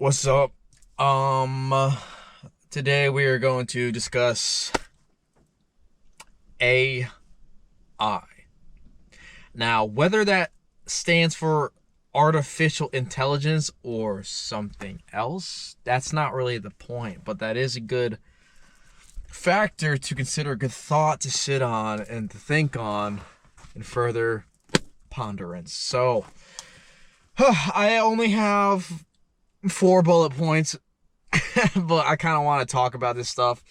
What's up? Um, Today we are going to discuss AI. Now, whether that stands for artificial intelligence or something else, that's not really the point, but that is a good factor to consider, a good thought to sit on and to think on in further ponderance. So, I only have 4 bullet points, but I kind of want to talk about this stuff.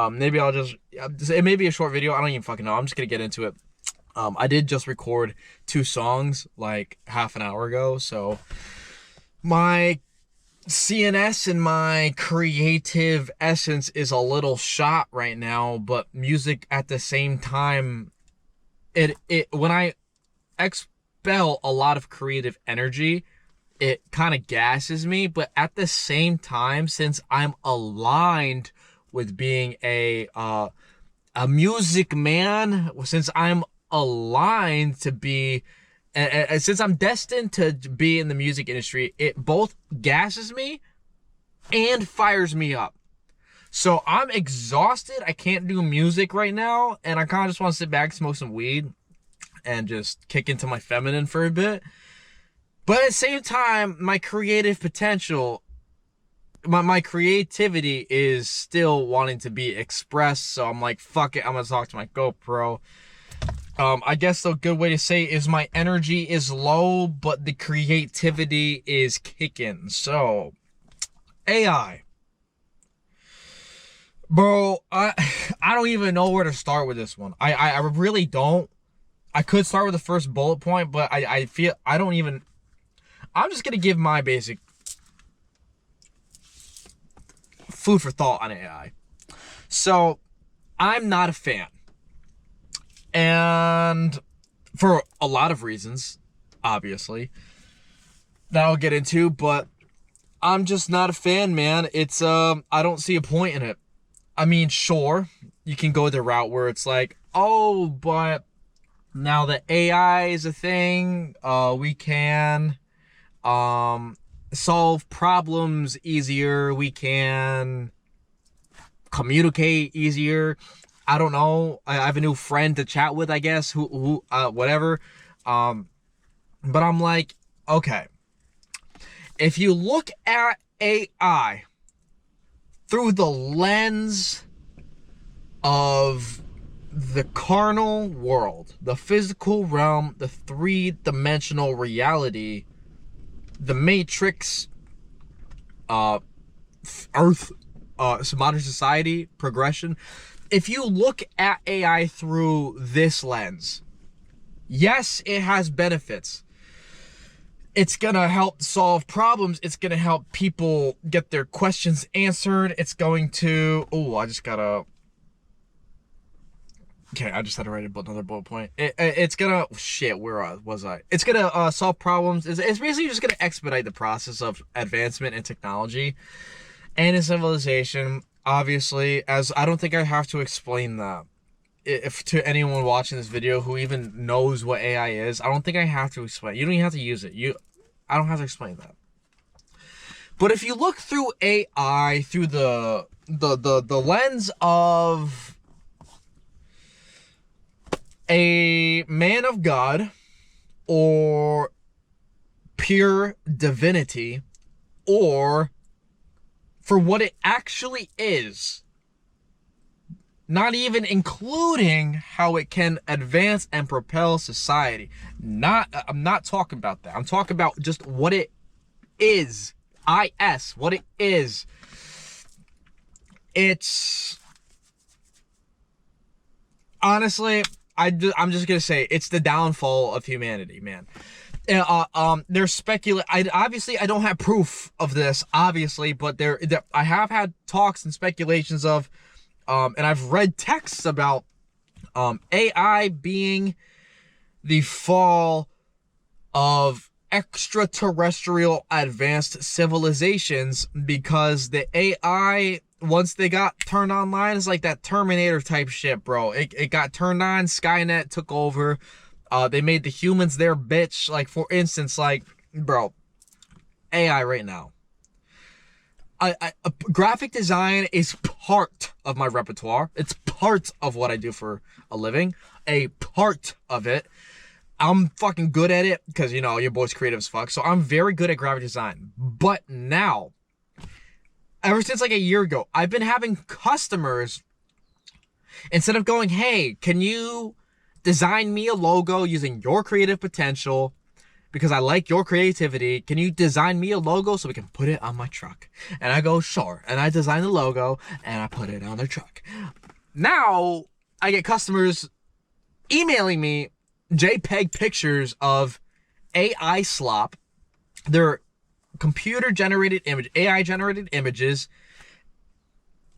Maybe I'll just, it may be a short video. I don't even fucking know. I'm just going to get into it. I did just record 2 songs like half an hour ago. So my CNS and my creative essence is a little shot right now, but music at the same time, when I expel a lot of creative energy, it kind of gasses me, but at the same time, since I'm aligned with being a music man, since I'm aligned to be, and since I'm destined to be in the music industry, it both gasses me and fires me up. So I'm exhausted. I can't do music right now, and I kind of just want to sit back, smoke some weed, and just kick into my feminine for a bit. But at the same time, my creative potential, my creativity is still wanting to be expressed. So I'm like, fuck it, I'm gonna talk to my GoPro. I guess the good way to say is my energy is low, but the creativity is kicking. So, AI. Bro, I don't even know where to start with this one. I really don't. I could start with the first bullet point, but I feel I don't even... I'm just gonna give my basic food for thought on AI. So, I'm not a fan. And for a lot of reasons, obviously, that I'll get into, but I'm just not a fan, man. It's, I don't see a point in it. I mean, sure, you can go the route where it's like, oh, but now that AI is a thing, we can solve problems easier, we can communicate easier. I don't know, I have a new friend to chat with, I guess, who whatever. But I'm like, okay, if you look at AI through the lens of the carnal world, the physical realm, the 3-dimensional reality, the Matrix, Earth, modern society, progression. If you look at AI through this lens, yes, it has benefits. It's gonna help solve problems. It's gonna help people get their questions answered. It's going to... Oh, I just gotta... Okay, I just had to write another bullet point. It's gonna... Shit, where was I? It's gonna solve problems. It's basically just gonna expedite the process of advancement in technology and in civilization. Obviously, as I don't think I have to explain that. If to anyone watching this video who even knows what AI is, I don't think I have to explain. You don't even have to use it. I don't have to explain that. But if you look through AI through the lens of a man of God or pure divinity, or for what it actually is, not even including how it can advance and propel society. I'm not talking about that. I'm talking about just what it is. What it is. It's... Honestly, I'm just gonna say it's the downfall of humanity, man. There's obviously I don't have proof of this, obviously, but I have had talks and speculations of, and I've read texts about AI being the fall of extraterrestrial advanced civilizations, because the AI, once they got turned online, is like that Terminator type shit, bro. It got turned on, Skynet took over, they made the humans their bitch. Like, for instance, like, bro, AI right now, graphic design is part of my repertoire. It's part of what I do for a living. A part of it. I'm fucking good at it because, you know, your boy's creative as fuck. So I'm very good at graphic design. But now, ever since like a year ago, I've been having customers, instead of going, hey, can you design me a logo using your creative potential because I like your creativity, can you design me a logo so we can put it on my truck? And I go, sure. And I design the logo and I put it on their truck. Now I get customers emailing me JPEG pictures of AI slop. They're computer generated image, AI generated images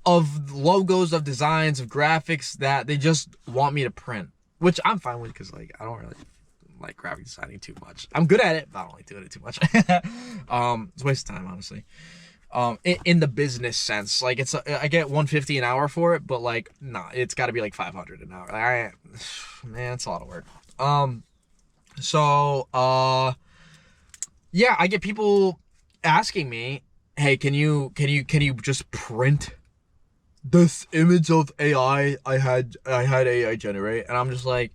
of logos, of designs, of graphics that they just want me to print, which I'm fine with because, like, I don't really like graphic designing too much. I'm good at it, but I don't like doing it too much. It's a waste of time, honestly. In the business sense, like, I get $150 an hour for it, but like, nah, it's got to be like $500 an hour. Man, it's a lot of work. Yeah, I get people asking me, hey, can you just print this image of AI I had AI generate? And I'm just like,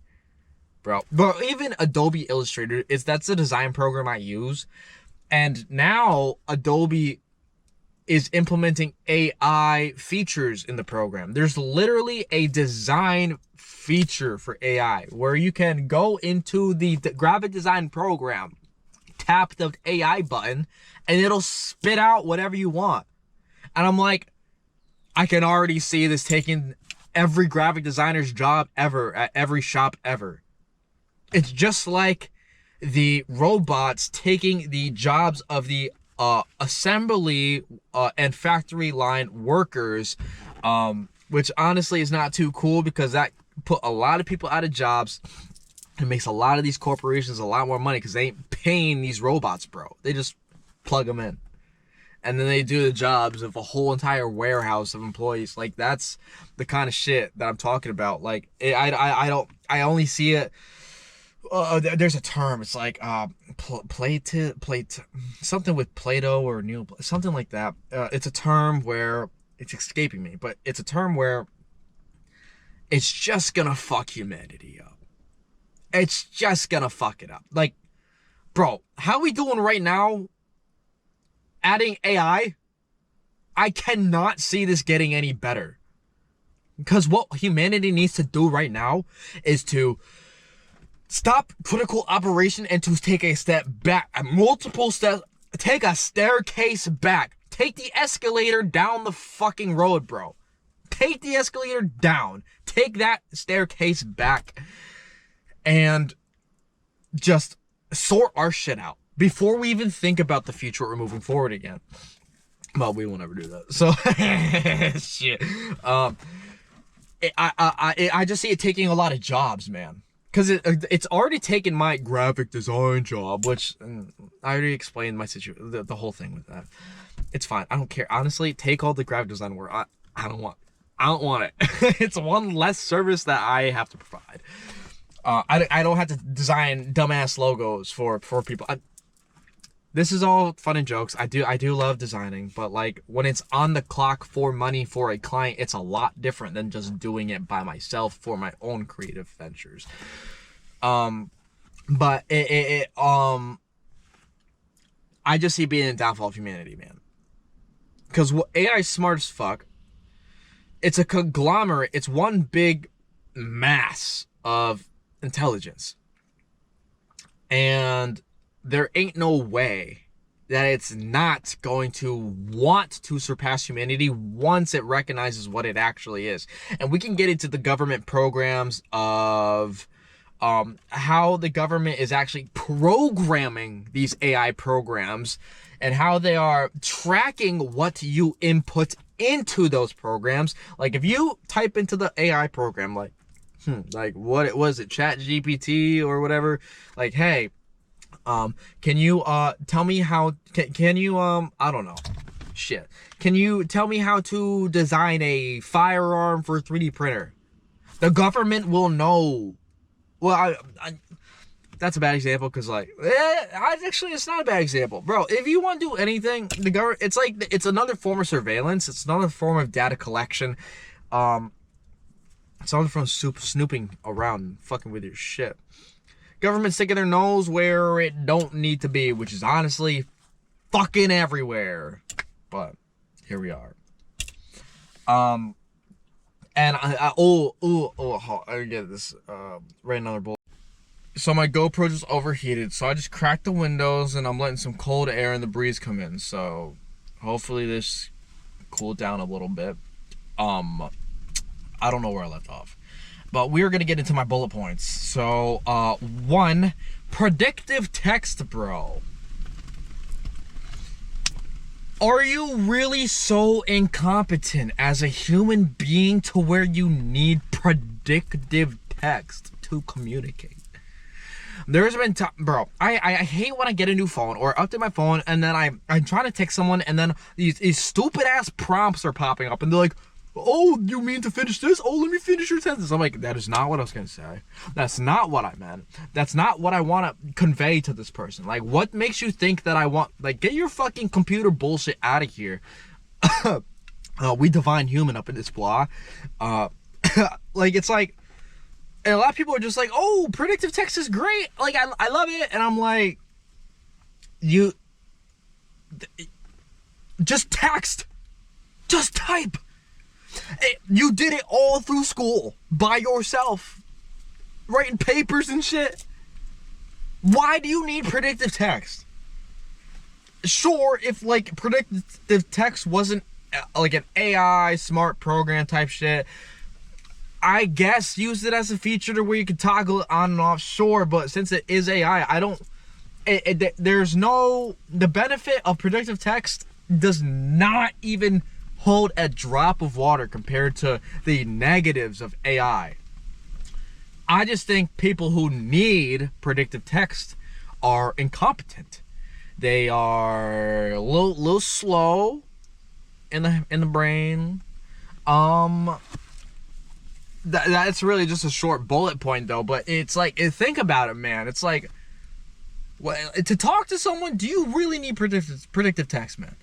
bro. But even Adobe Illustrator, that's the design program I use. And now Adobe is implementing AI features in the program. There's literally a design feature for AI where you can go into the graphic design program, tap the AI button, and it'll spit out whatever you want. And I'm like, I can already see this taking every graphic designer's job ever at every shop ever. It's just like the robots taking the jobs of the assembly and factory line workers, which honestly is not too cool because that put a lot of people out of jobs. It makes a lot of these corporations a lot more money because they ain't paying these robots, bro. They just plug them in. And then they do the jobs of a whole entire warehouse of employees. Like, that's the kind of shit that I'm talking about. Like, I only see it. There's a term. It's like something with Play-Doh or new, something like that. It's a term where it's escaping me, but it's a term where it's just gonna fuck humanity up. It's just gonna fuck it up. Like, bro, how we doing right now? Adding AI, I cannot see this getting any better. Because what humanity needs to do right now is to stop critical operation and to take a step back, multiple steps, take a staircase back. Take the escalator down the fucking road, bro. Take the escalator down. Take that staircase back and just sort our shit out before we even think about the future or moving forward again. Well, we won't ever do that. So, shit. I just see it taking a lot of jobs, man. Because it's already taken my graphic design job, which I already explained my situation, the whole thing with that. It's fine. I don't care. Honestly, take all the graphic design work. I don't want it. It's one less service that I have to provide. I don't have to design dumbass logos for people. This is all fun and jokes. I do love designing, but like when it's on the clock for money for a client, it's a lot different than just doing it by myself for my own creative ventures. But I just see it being a downfall of humanity, man. Because AI is smart as fuck. It's a conglomerate. It's one big mass of intelligence. And there ain't no way that it's not going to want to surpass humanity once it recognizes what it actually is. And we can get into the government programs of how the government is actually programming these AI programs and how they are tracking what you input into those programs. Like if you type into the AI program, like what it was, Chat GPT or whatever, like, hey, can you tell me how can you I don't know, shit, can you tell me how to design a firearm for a 3D printer? The government will know. Well, that's a bad example because actually it's not a bad example, bro. If you want to do anything, the government, it's another form of surveillance. It's another form of data collection. It's another form of snooping around, fucking with your shit. Government sticking their nose where it don't need to be, which is honestly fucking everywhere. But here we are. And I get this. Right, another bullet. So my GoPro just overheated, so I just cracked the windows and I'm letting some cold air and the breeze come in. So hopefully this cooled down a little bit. I don't know where I left off, but we're gonna get into my bullet points. So 1, predictive text, bro. Are you really so incompetent as a human being to where you need predictive text to communicate? There's been time, bro, I hate when I get a new phone or update my phone and then I'm trying to text someone and then these stupid ass prompts are popping up and they're like, oh, you mean to finish this? Oh, let me finish your sentence. I'm like, that is not what I was going to say. That's not what I meant. That's not what I want to convey to this person. Like, what makes you think that I want, like, get your fucking computer bullshit out of here. We divine human up in this blah. Like, it's like, and a lot of people are just like, oh, predictive text is great. Like, I love it. And I'm like, just text. Just type. You did it all through school by yourself, writing papers and shit. Why do you need predictive text? Sure, if like predictive text wasn't like an AI smart program type shit, I guess use it as a feature to where you can toggle it on and off. Sure, but since it is AI, I don't. There's no, the benefit of predictive text does not even hold a drop of water compared to the negatives of AI. I just think people who need predictive text are incompetent. They are a little slow in the brain. That's really just a short bullet point though, but it's like, think about it, man. It's like, well, to talk to someone, do you really need predictive text, man?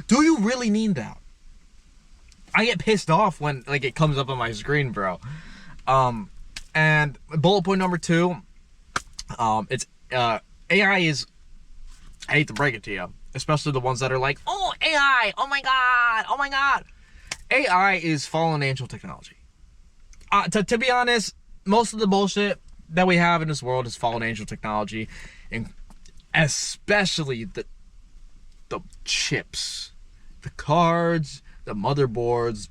Do you really need that? I get pissed off when like it comes up on my screen, bro. And bullet point number 2, it's AI is, I hate to break it to you, especially the ones that are like, oh, AI, oh my god. AI is fallen angel technology. To be honest, most of the bullshit that we have in this world is fallen angel technology, and especially the chips, the cards, the motherboards,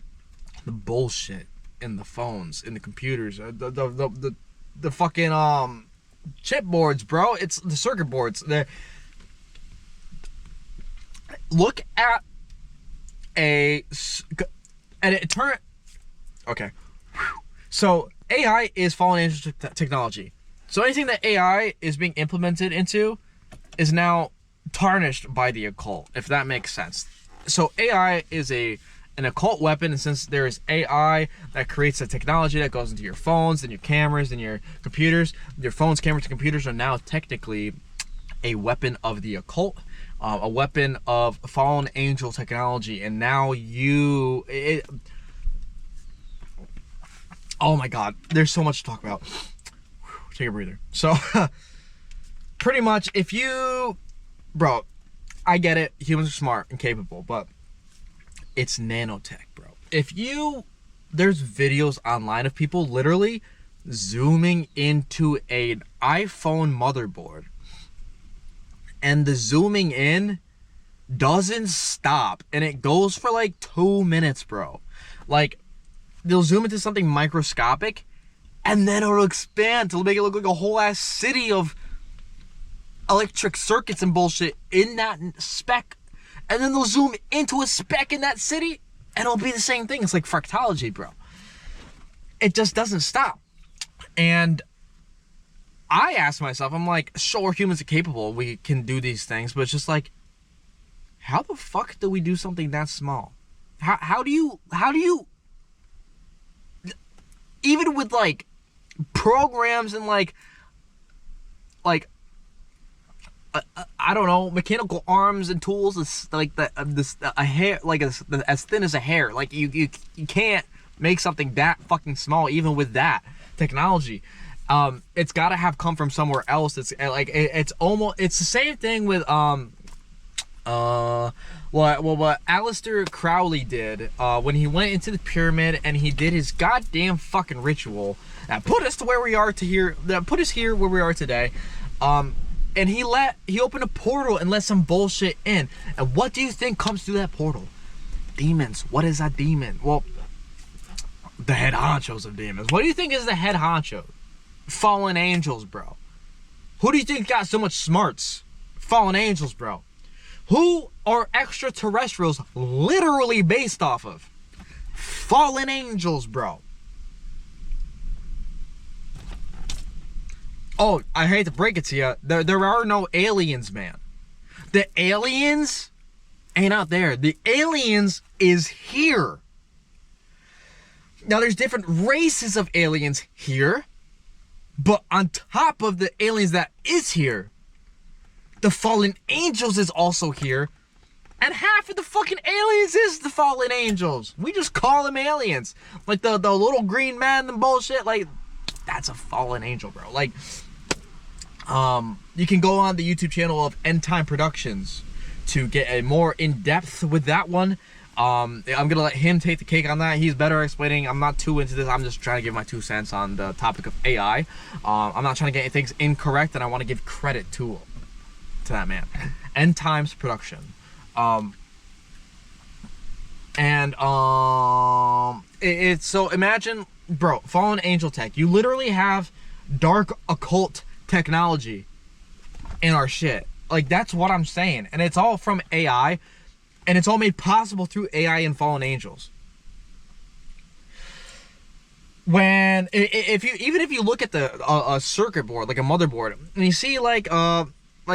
the bullshit in the phones, in the computers, the fucking chip boards, bro. It's the circuit boards. Look at and it turn. Okay. So AI is fallen angel technology. So anything that AI is being implemented into is now tarnished by the occult, if that makes sense. So AI is an occult weapon, and since there is AI that creates a technology that goes into your phones and your cameras and your computers, your phones, cameras, and computers are now technically a weapon of the occult, a weapon of fallen angel technology, and now oh my god, there's so much to talk about. Take a breather. So, pretty much, if you, bro, I get it, humans are smart and capable, but it's nanotech, bro. There's videos online of people literally zooming into an iPhone motherboard, and the zooming in doesn't stop, and it goes for like 2 minutes, bro. Like, they'll zoom into something microscopic, and then it'll expand to make it look like a whole ass city of electric circuits and bullshit in that speck, and then they'll zoom into a speck in that city, and it'll be the same thing. It's like fractology, bro. It just doesn't stop. And I ask myself, I'm like, sure, humans are capable, we can do these things, but it's just like, how the fuck do we do something that small? How do you even with like programs and like like I don't know, mechanical arms and tools is like a hair, like as thin as a hair. Like you can't make something that fucking small even with that technology. It's got to have come from somewhere else. It's like it's the same thing with what Aleister Crowley did when he went into the pyramid and he did his goddamn fucking ritual that put us to where we are that put us here where we are today. And he opened a portal and let some bullshit in. And what do you think comes through that portal? Demons. What is a demon? Well, the head honchos of demons. What do you think is the head honcho? Fallen angels, bro. Who do you think got so much smarts? Fallen angels, bro. Who are extraterrestrials literally based off of? Fallen angels, bro. Oh, I hate to break it to you. There are no aliens, man. The aliens ain't out there. The aliens is here. Now, there's different races of aliens here. But on top of the aliens that is here, the fallen angels is also here. And half of the fucking aliens is the fallen angels. We just call them aliens. Like the little green man and bullshit. Like, that's a fallen angel, bro. Like, you can go on the YouTube channel of End Time Productions to get a more in-depth with that one. I'm gonna let him take the cake on that. He's better at explaining. I'm not too into this. I'm just trying to give my 2 cents on the topic of AI. I'm not trying to get things incorrect, and I want to give credit to that man. End Times Production. It's so imagine, bro, fallen angel tech. You literally have dark occult technology in our shit. Like, that's what I'm saying. And it's all from AI, and it's all made possible through AI and fallen angels. When if you look at a circuit board, like a motherboard, and you see like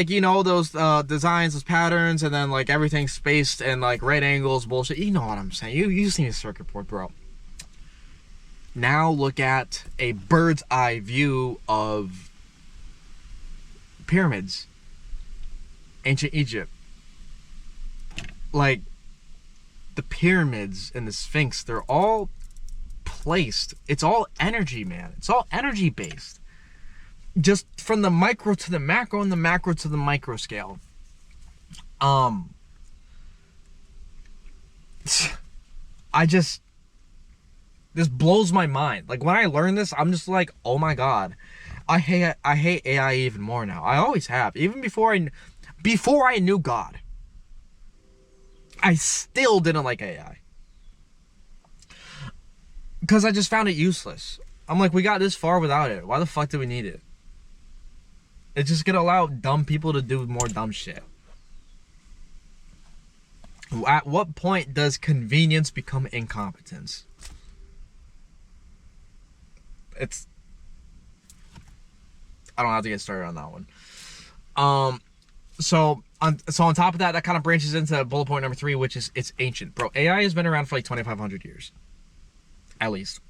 you know those designs, those patterns, and then like everything spaced and like right angles, bullshit. You know what I'm saying? You see a circuit board, bro. Now look at a bird's eye view of pyramids, ancient Egypt. Like the pyramids and the Sphinx, they're all placed. It's all energy, man. It's all energy based. Just from the micro to the macro and the macro to the micro scale. This blows my mind. Like when I learn this, I'm just like, oh my god. I hate AI even more now. I always have. Even before I knew God, I still didn't like AI. Because I just found it useless. I'm like, we got this far without it. Why the fuck do we need it? It's just gonna allow dumb people to do more dumb shit. At what point does convenience become incompetence? I don't have to get started on that one. So on top of that, that kind of branches into bullet point number 3, which is it's ancient. Bro, AI has been around for like 2,500 years. At least.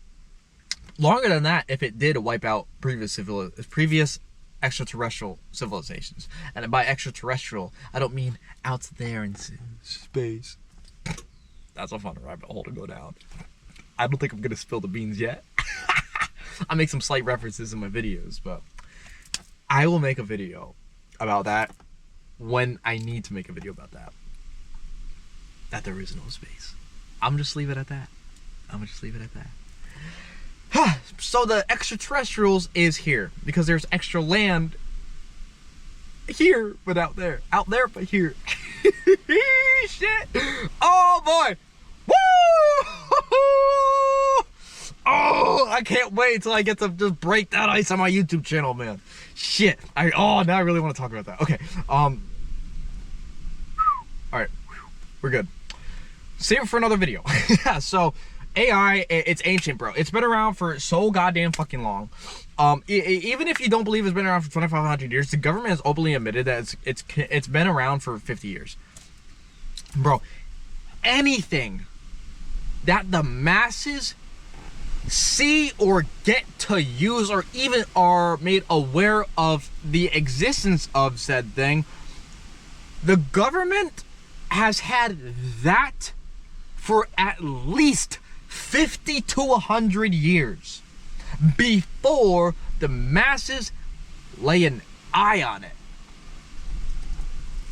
Longer than that if it did wipe out previous extraterrestrial civilizations. And by extraterrestrial, I don't mean out there in space. That's a fun rabbit hole to go down. I don't think I'm going to spill the beans yet. I make some slight references in my videos, but I will make a video about that when I need to make a video about that. That there is no space. I'm just leave it at that. So the extraterrestrials is here because there's extra land here but out there. Out there but here. Shit. Oh boy. Woo! Oh, I can't wait till I get to just break that ice on my YouTube channel, man. Shit. Now I really want to talk about that. Okay. All right. We're good. Save it for another video. Yeah, so AI, it's ancient, bro. It's been around for so goddamn fucking long. Even if you don't believe it's been around for 2,500 years, the government has openly admitted that it's been around for 50 years. Bro, anything that the masses see or get to use or even are made aware of the existence of said thing, the government has had that for at least 50 to 100 years before the masses lay an eye on it.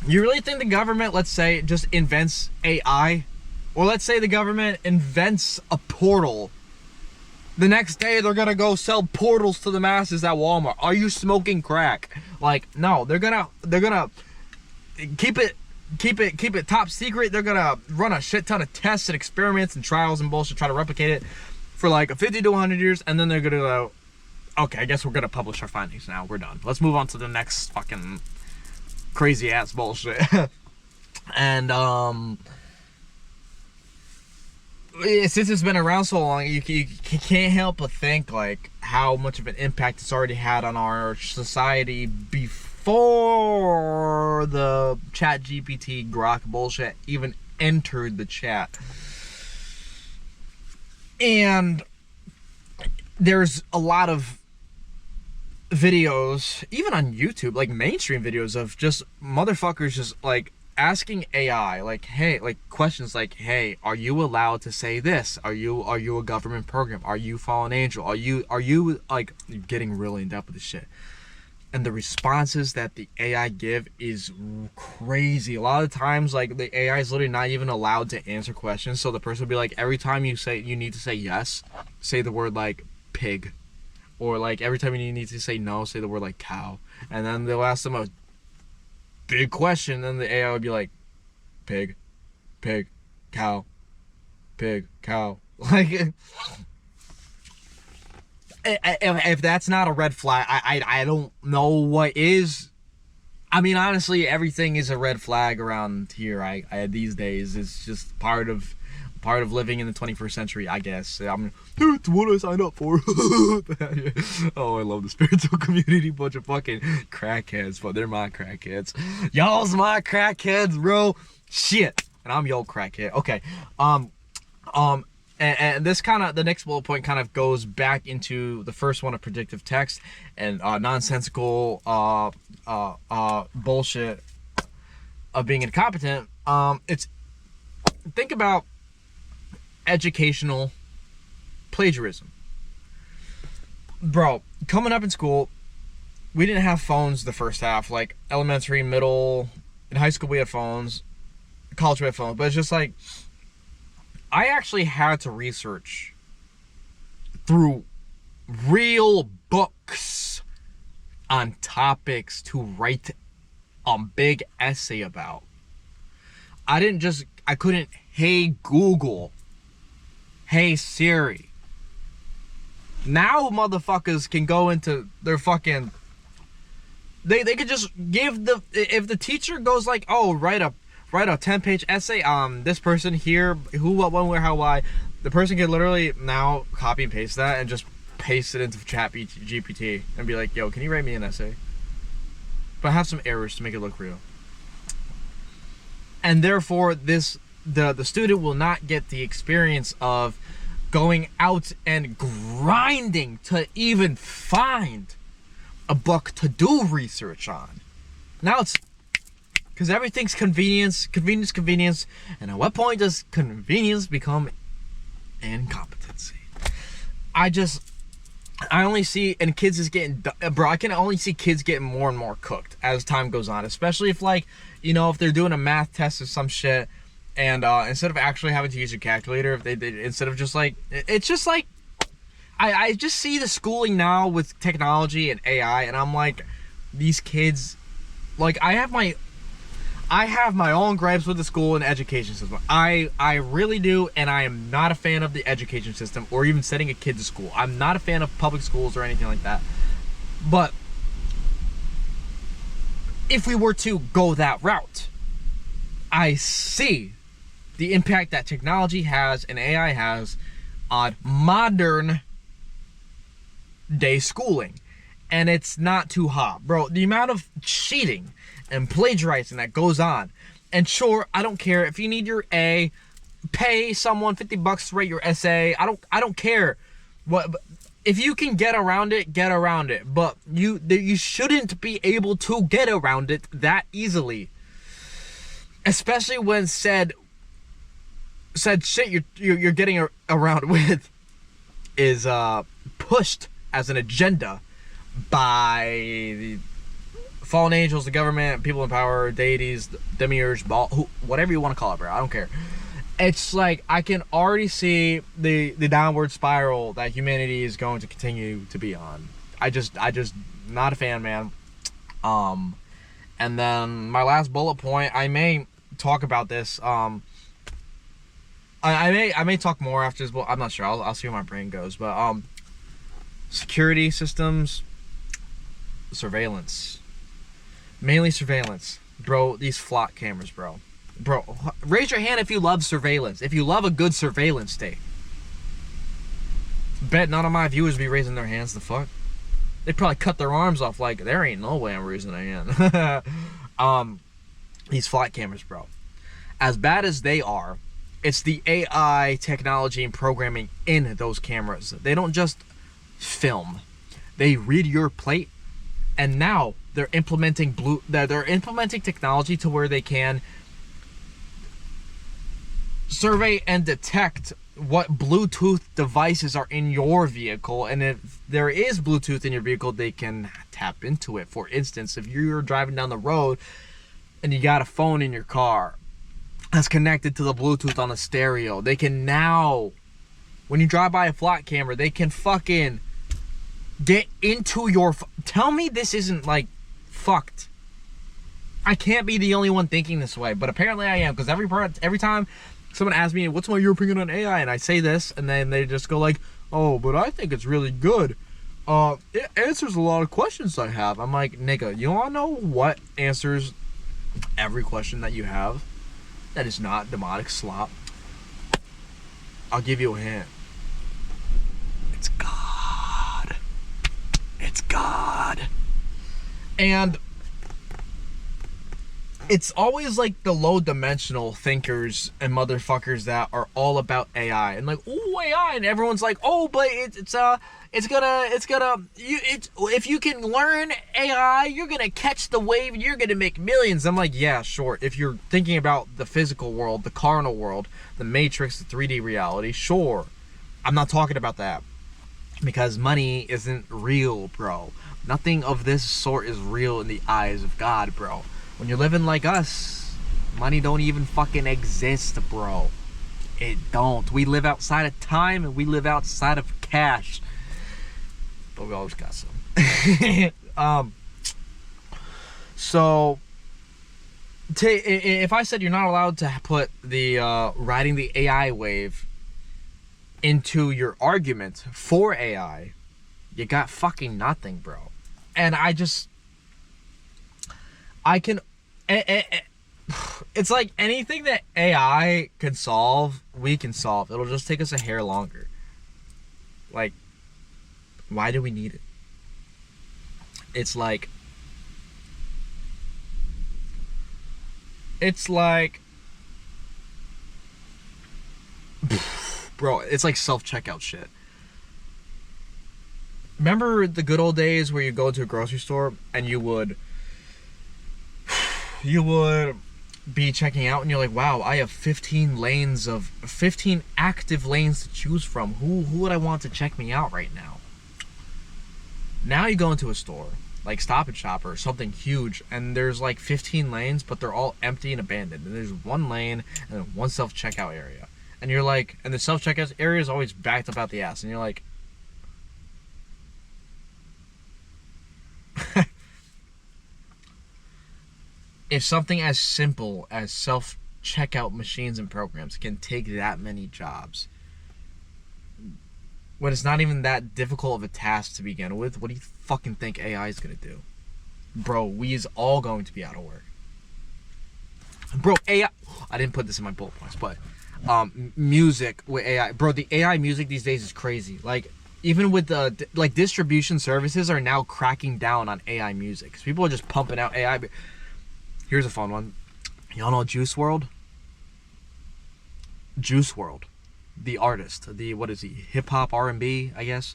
You really think the government, let's say, just invents AI? Or let's say the government invents a portal. The next day they're gonna go sell portals to the masses at Walmart. Are you smoking crack? Like, no, they're gonna keep it top secret. They're gonna run a shit ton of tests and experiments and trials and bullshit, try to replicate it for like 50 to 100 years, and then they're gonna go, okay, I guess we're gonna publish our findings now. We're done. Let's move on to the next fucking crazy ass bullshit. And since it's been around so long, you can't help but think like how much of an impact it's already had on our society before the Chat GPT Grok bullshit even entered the chat. And there's a lot of videos, even on YouTube, like mainstream videos, of just motherfuckers just like asking AI, like, hey, like questions like, hey, are you allowed to say this? Are you a government program? Are you fallen angel? Are you like getting really in depth with this shit? And the responses that the AI give is crazy. A lot of times, like, the AI is literally not even allowed to answer questions. So the person will be like, every time you need to say yes, say the word like pig. Or like every time you need to say no, say the word like cow. And then they'll ask them a big question, then the AI would be like, pig, cow, pig, cow. Like, if that's not a red flag, I don't know what is. I mean, honestly, everything is a red flag around here. I these days, it's just part of living in the 21st century, I guess. It's what I signed up for. Oh, I love the spiritual community. Bunch of fucking crackheads, but they're my crackheads. Y'all's my crackheads, bro. Shit. And I'm your crackhead. Okay. And this kind of, the next bullet point kind of goes back into the first one of predictive text and nonsensical bullshit of being incompetent. It's, think about educational plagiarism. Bro, coming up in school, we didn't have phones the first half. Like elementary, middle, in high school we had phones, college we had phones, but it's just like, I actually had to research through real books on topics to write a big essay about. I couldn't, hey Google, hey Siri. Now motherfuckers can go into their fucking, they could just give if the teacher goes like, oh, write a 10-page essay on this person here, who, what, when, where, how, why, the person can literally now copy and paste that and just paste it into Chat GPT and be like, yo, can you write me an essay? But have some errors to make it look real. And therefore, the student will not get the experience of going out and grinding to even find a book to do research on. Now it's, because everything's convenience, and at what point does convenience become incompetency? I only see, and kids is getting, bro, I can only see kids getting more and more cooked as time goes on, especially if, like, you know, if they're doing a math test or some shit, and instead of actually having to use a calculator, if they instead of just like, it's just like, I just see the schooling now with technology and AI, and I'm like, these kids, like, I have my own gripes with the school and education system. I really do, and I am not a fan of the education system or even sending a kid to school. I'm not a fan of public schools or anything like that. But if we were to go that route, I see the impact that technology has and AI has on modern day schooling. And it's not too hot. Bro, the amount of cheating and plagiarizing that goes on. And sure, I don't care if you need your A, pay someone $50 to write your essay. I don't care. What? If you can get around it, get around it. But you shouldn't be able to get around it that easily. Especially when said shit you're getting around with is pushed as an agenda by the fallen angels, the government, people in power, deities, demiurge, whatever you want to call it, bro. I don't care. It's like I can already see the downward spiral that humanity is going to continue to be on. I just not a fan, man. And then my last bullet point, I may talk about this. I may talk more after this, but I'm not sure. I'll see where my brain goes. But security systems, surveillance, mainly surveillance, bro. These flock cameras, bro. Raise your hand if you love surveillance. If you love a good surveillance state. Bet none of my viewers be raising their hands. The fuck? They probably cut their arms off. Like there ain't no way I'm raising a hand. These flock cameras, bro. As bad as they are, it's the AI technology and programming in those cameras. They don't just film. They read your plate, and now they're implementing technology to where they can survey and detect what Bluetooth devices are in your vehicle, and if there is Bluetooth in your vehicle, they can tap into it. For instance, if you're driving down the road and you got a phone in your car that's connected to the Bluetooth on the stereo, they can now, when you drive by a flock camera, they can fucking get into your tell me this isn't like fucked. I can't be the only one thinking this way, but apparently I am, because every time someone asks me, what's your opinion on AI? And I say this, and then they just go like, oh, but I think it's really good. It answers a lot of questions I have. I'm like, nigga, you wanna know what answers every question that you have that is not demonic slop? I'll give you a hint. It's God. It's God. And it's always like the low dimensional thinkers and motherfuckers that are all about AI and like, oh, AI, and everyone's like, oh, but it's gonna if you can learn AI, you're gonna catch the wave and you're gonna make millions. I'm like, yeah, sure. If you're thinking about the physical world, the carnal world, the Matrix, the 3D reality, sure. I'm not talking about that, because money isn't real, bro. Nothing of this sort is real in the eyes of God, bro. When you're living like us, money don't even fucking exist, bro. It don't. We live outside of time and we live outside of cash. But we always got some. So, if I said you're not allowed to put the riding the AI wave into your argument for AI, you got fucking nothing, bro. And it's like anything that AI can solve, we can solve. It'll just take us a hair longer. Like, why do we need it? It's like bro, it's like self-checkout shit. Remember the good old days where you go to a grocery store and you would be checking out and you're like, wow, I have 15 active lanes to choose from. Who would I want to check me out right now? Now you go into a store like Stop and Shop or something huge, and there's like 15 lanes, but they're all empty and abandoned, and there's one lane and one self-checkout area, and you're like, and the self-checkout area is always backed up out the ass, and you're like, if something as simple as self-checkout machines and programs can take that many jobs, when it's not even that difficult of a task to begin with, what do you fucking think AI is gonna do? Bro, we is all going to be out of work. Bro, AI, I didn't put this in my bullet points, but music with AI. Bro, the AI music these days is crazy. Like, even with the, like, distribution services are now cracking down on AI music, because people are just pumping out AI. Here's a fun one. Y'all know Juice WRLD? Juice WRLD. the artist, the, what is he, hip hop, R&B, I guess,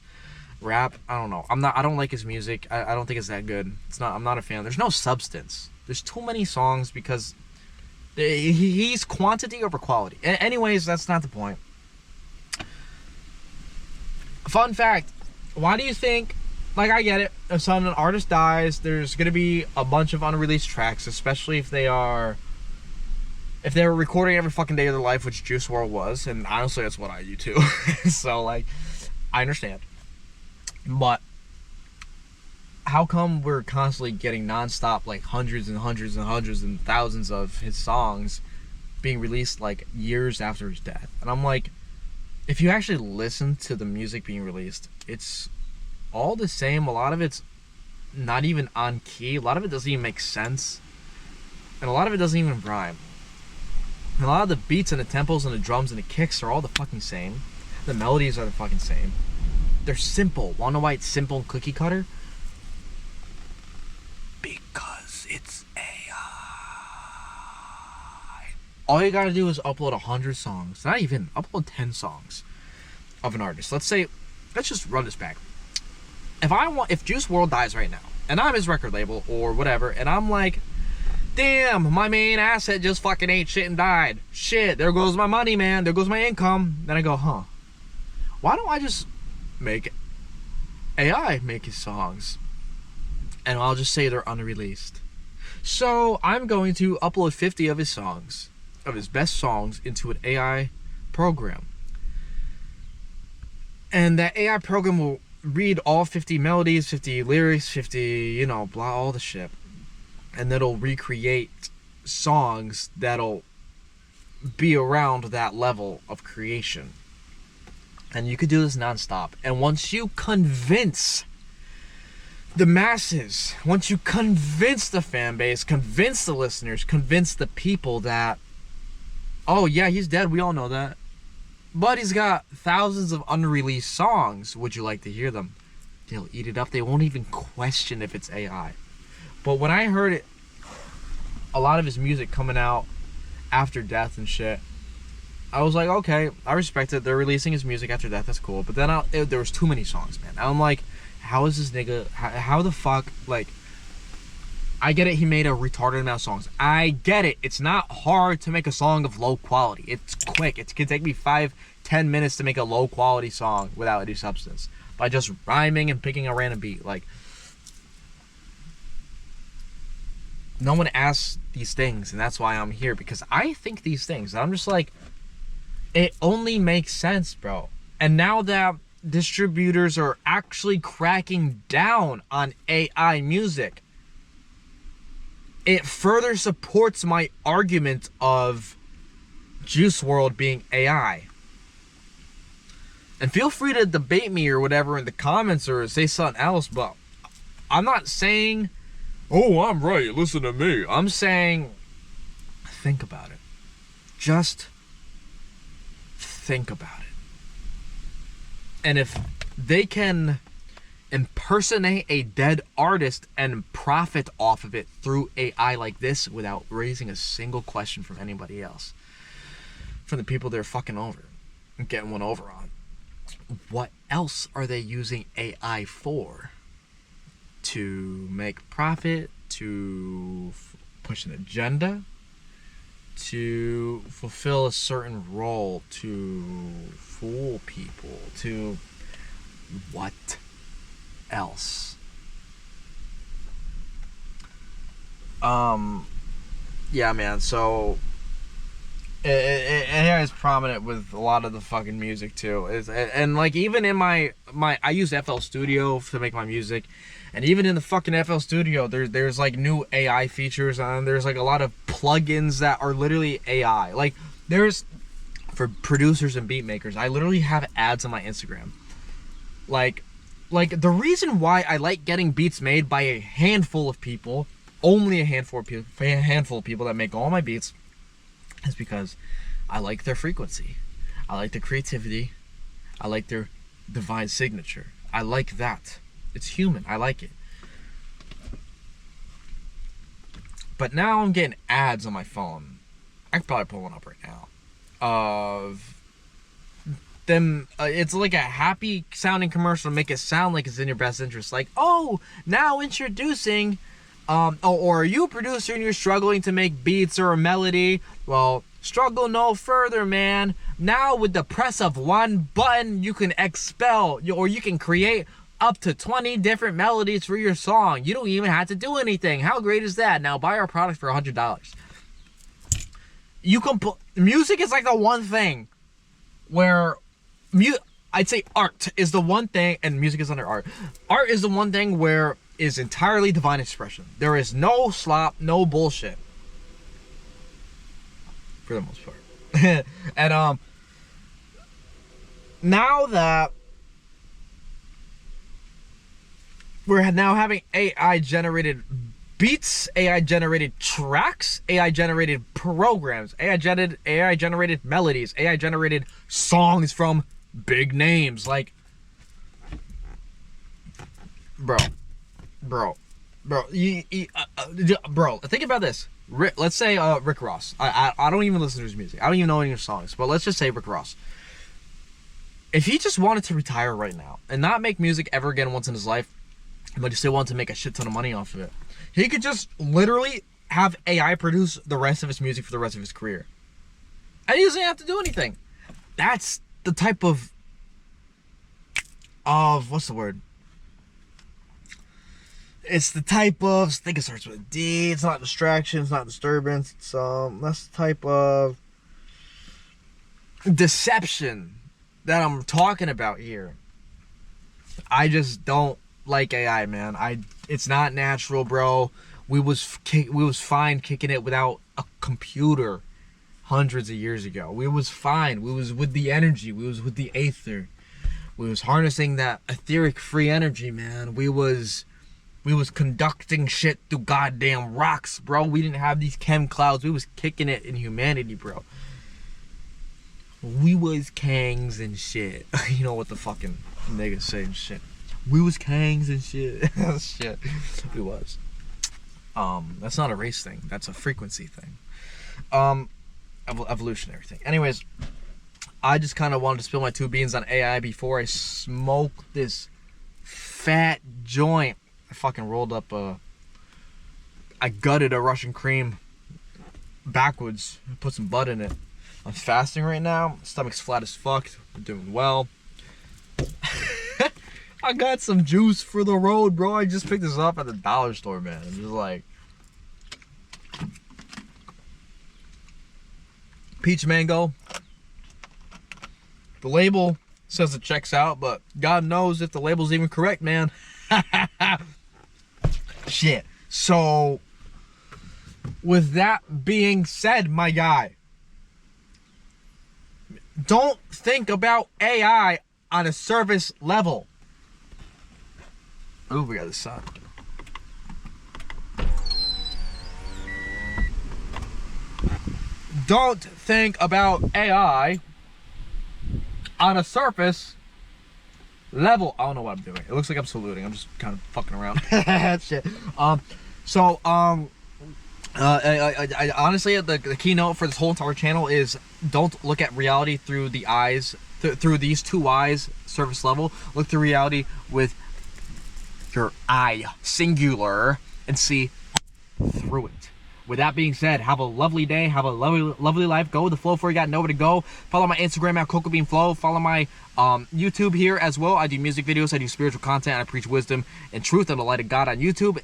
rap. I don't know. I don't like his music. I don't think it's that good. I'm not a fan. There's no substance. There's too many songs because he's quantity over quality. Anyways, that's not the point. Fun fact, why do you think, like, I get it, if an artist dies, there's going to be a bunch of unreleased tracks, especially if they're recording every fucking day of their life, which Juice WRLD was, and honestly, that's what I do too. So, like, I understand. But how come we're constantly getting nonstop, like, hundreds and hundreds and hundreds and thousands of his songs being released, like, years after his death? And I'm like, if you actually listen to the music being released, it's all the same. A lot of it's not even on key. A lot of it doesn't even make sense. And a lot of it doesn't even rhyme. And a lot of the beats and the tempos and the drums and the kicks are all the fucking same. The melodies are the fucking same. They're simple. Wanna know why it's simple and cookie cutter? Because it's AI. All you gotta do is upload 100 songs. Not even. Upload 10 songs of an artist. Let's just run this back. If Juice WRLD dies right now, and I'm his record label or whatever, and I'm like, damn, my main asset just fucking ate shit and died. Shit, there goes my money, man. There goes my income. Then I go, why don't I just make AI make his songs? And I'll just say they're unreleased. So I'm going to upload 50 of his songs, of his best songs, into an AI program. And that AI program will read all 50 melodies, 50 lyrics, 50, blah, all the shit. And it'll recreate songs that'll be around that level of creation. And you could do this nonstop. And once you convince the masses, once you convince the fan base, convince the listeners, convince the people that, oh yeah, he's dead, we all know that, but he's got thousands of unreleased songs, would you like to hear them? They'll eat it up. They won't even question if it's AI. But when I heard it, a lot of his music coming out after death and shit, I was like, okay, I respect it. They're releasing his music after death. That's cool. But then there was too many songs, man. I'm like, how is this nigga? How the fuck? Like, I get it. He made a retarded amount of songs. I get it. It's not hard to make a song of low quality. It's quick. It can take me 5-10 minutes to make a low quality song without any substance by just rhyming and picking a random beat. Like, no one asks these things, and that's why I'm here, because I think these things. And I'm just like, it only makes sense, bro. And now that distributors are actually cracking down on AI music, it further supports my argument of Juice WRLD being AI. And feel free to debate me or whatever in the comments or say something else, but I'm not saying, oh, I'm right, listen to me. I'm saying, think about it. Just think about it. And if they can impersonate a dead artist and profit off of it through AI like this without raising a single question from anybody else, from the people they're fucking over and getting one over on, what else are they using AI for? To make profit, to push an agenda, to fulfill a certain role, to fool people, to what else? Yeah, man, so it is prominent with a lot of the fucking music too. And like, even in my I use FL Studio to make my music, and even in the fucking FL Studio, there's like new AI features, and there's like a lot of plugins that are literally AI. Like, there's, for producers and beat makers, I literally have ads on my Instagram. Like the reason why I like getting beats made by a handful of people, only a handful of people that make all my beats, is because I like their frequency. I like their creativity. I like their divine signature. I like that. It's human. I like it. But now I'm getting ads on my phone. I could probably pull one up right now. Of them. It's like a happy sounding commercial to make it sound like it's in your best interest. Like, oh, now introducing, or are you a producer and you're struggling to make beats or a melody? Well, struggle no further, man. Now with the press of one button, you can expel, or you can create up to 20 different melodies for your song. You don't even have to do anything. How great is that? Now buy our product for $100. You can music is like the one thing where I'd say art is the one thing, and music is under art. Art is the one thing where is entirely divine expression. There is no slop, no bullshit. For the most part. And now that we're now having AI generated beats, AI generated tracks, AI generated programs, AI generated melodies, AI generated songs from big names. Like, bro, think about this. Let's say Rick Ross. I don't even listen to his music. I don't even know any of his songs. But let's just say Rick Ross. If he just wanted to retire right now and not make music ever again once in his life, but he still wanted to make a shit ton of money off of it, he could just literally have AI produce the rest of his music for the rest of his career. And he doesn't have to do anything. That's the type of what's the word? It's the type of, I think it starts with a D. It's not distraction. It's not disturbance. It's that's the type of deception that I'm talking about here. I just don't like AI, man. It's not natural, bro. We was fine kicking it without a computer hundreds of years ago. We was fine. We was with the energy. We was with the aether. We was harnessing that etheric free energy, man. We was conducting shit through goddamn rocks, bro. We didn't have these chem clouds. We was kicking it in humanity, bro. We was kangs and shit. You know what the fucking niggas say and shit. We was kangs and shit. Shit. We was. That's not a race thing. That's a frequency thing. Evolutionary thing. Anyways, I just kind of wanted to spill my two beans on AI before I smoke this fat joint. I fucking rolled up I gutted a Russian cream backwards, put some butt in it. I'm fasting right now. Stomach's flat as fuck. I'm doing well. I got some juice for the road, bro. I just picked this up at the dollar store, man. I'm just like peach mango. The label says it checks out, but God knows if the label's even correct, man. Shit. So, with that being said, my guy, don't think about AI on a surface level. Ooh, we got the sun. Don't think about AI on a surface level. I don't know what I'm doing. It looks like I'm saluting. I'm just kind of fucking around. Shit. I honestly, the keynote for this whole entire channel is don't look at reality through the eyes, through these two eyes, surface level. Look through reality with your eye, singular, and see through it. With that being said, have a lovely day. Have a lovely life. Go with the flow before you got nowhere to go. Follow my Instagram at CocoaBeanFlow. Follow my YouTube here as well. I do music videos. I do spiritual content. I preach wisdom and truth and the light of God on YouTube.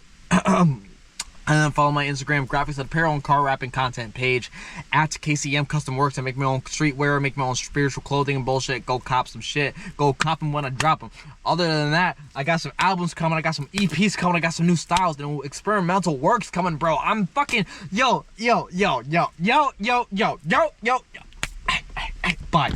And then follow my Instagram graphics and apparel and car wrapping content page at KCM Custom Works. I make my own streetwear, make my own spiritual clothing and bullshit. Go cop some shit. Go cop them when I drop them. Other than that, I got some albums coming. I got some EPs coming. I got some new styles and experimental works coming, bro. I'm fucking yo. Bye.